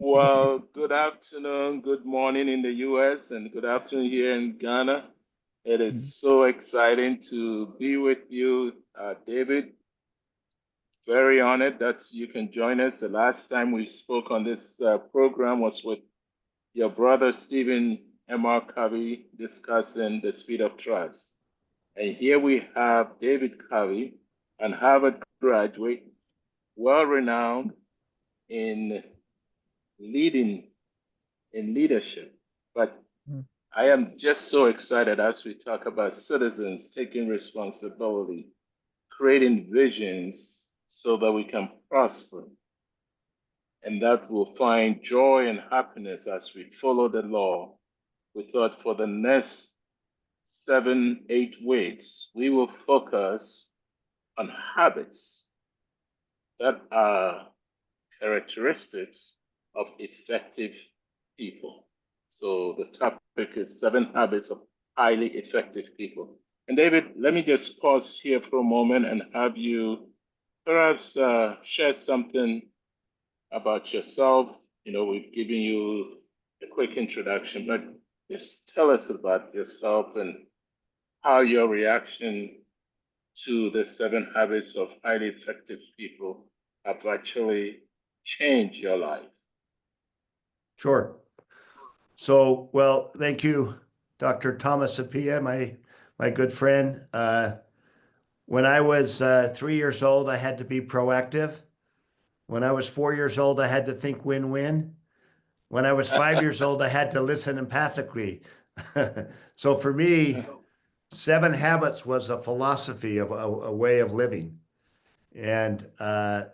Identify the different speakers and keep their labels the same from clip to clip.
Speaker 1: Well, good afternoon, good morning in the US, and good afternoon here in Ghana. It is so exciting to be with you, David. Very honored that you can join us. The last time we spoke on this program was with your brother, Stephen M.R. Covey, discussing the speed of trust. And here we have David Covey, an Harvard graduate, well renowned in leading in leadership. But
Speaker 2: Mm.
Speaker 1: I am just so excited as we talk about citizens taking responsibility, creating visions so that we can prosper, and that we'll find joy and happiness as we follow the law. We thought for the next 7, 8 weeks, we will focus on habits that are characteristics of effective people. So the topic is 7 habits of highly effective people. And David, let me just pause here for a moment and have you perhaps share something about yourself. We've given you a quick introduction, but just tell us about yourself and how your reaction to the 7 habits of highly effective people have actually changed your life.
Speaker 2: Sure. So, well, thank you, Dr. Thomas Apia, my good friend. When I was 3 years old, I had to be proactive. When I was 4 years old, I had to think win-win. When I was 5 years old, I had to listen empathically. So for me, 7 habits was a philosophy of a way of living. And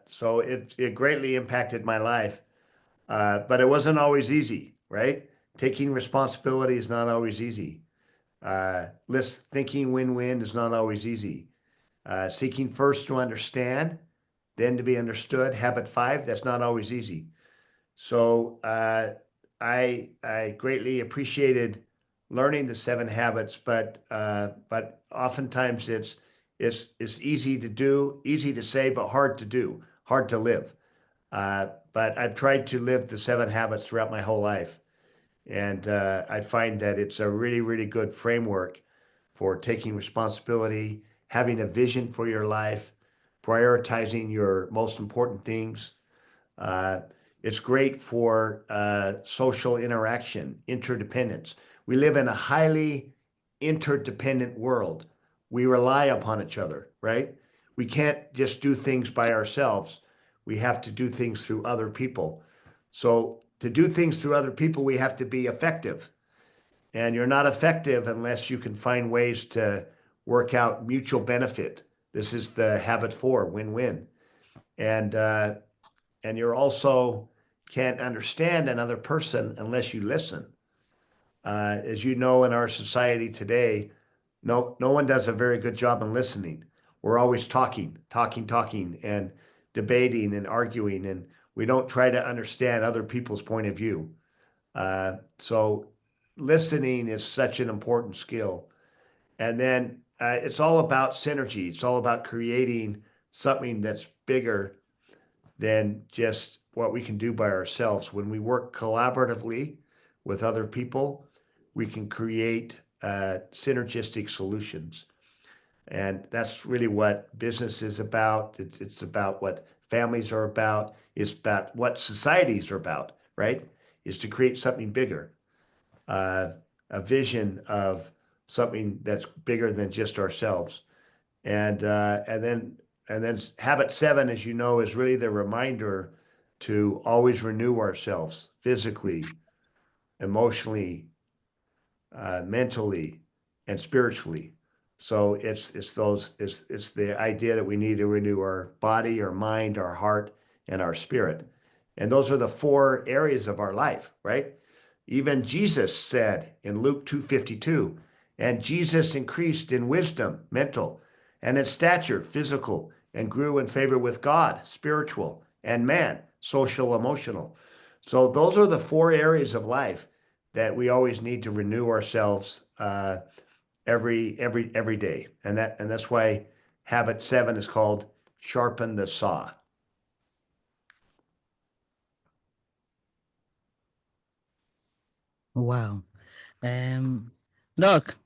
Speaker 2: so it greatly impacted my life. But it wasn't always easy, right? Taking responsibility is not always easy. Thinking win-win is not always easy. Seeking first to understand, then to be understood. Habit 5, that's not always easy. So I greatly appreciated learning the 7 habits, but oftentimes it's easy to do, easy to say, but hard to do, hard to live. But I've tried to live the 7 habits throughout my whole life. And I find that it's a really, really good framework for taking responsibility, having a vision for your life, prioritizing your most important things. Uh, it's great for social interaction, interdependence. We live in a highly interdependent world. We rely upon each other, right? We can't just do things by ourselves. We have to do things through other people. So, to do things through other people, we have to be effective. And you're not effective unless you can find ways to work out mutual benefit. This is the habit 4, win-win. And you're also can't understand another person unless you listen. As you know, in our society today, no one does a very good job in listening. We're always talking, and debating and arguing, and we don't try to understand other people's point of view. So listening is such an important skill. And then it's all about synergy. It's all about creating something that's bigger than just what we can do by ourselves. When we work collaboratively with other people, we can create synergistic solutions. And that's really what business is about. It's about what families are about. It's about what societies are about, right? Is to create something bigger, uh, a vision of something that's bigger than just ourselves. And then habit 7, as you know, is really the reminder to always renew ourselves physically, emotionally, mentally, and spiritually. So it's the idea that we need to renew our body, our mind, our heart, and our spirit. And those are the 4 areas of our life, right? Even Jesus said in Luke 2:52, and Jesus increased in wisdom, mental, and in stature, physical, and grew in favor with God, spiritual, and man, social, emotional. So those are the 4 areas of life that we always need to renew ourselves every day, and that's why habit 7 is called sharpen the saw.
Speaker 3: Wow. Doc.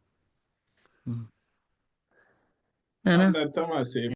Speaker 3: Nana.
Speaker 4: Thomas,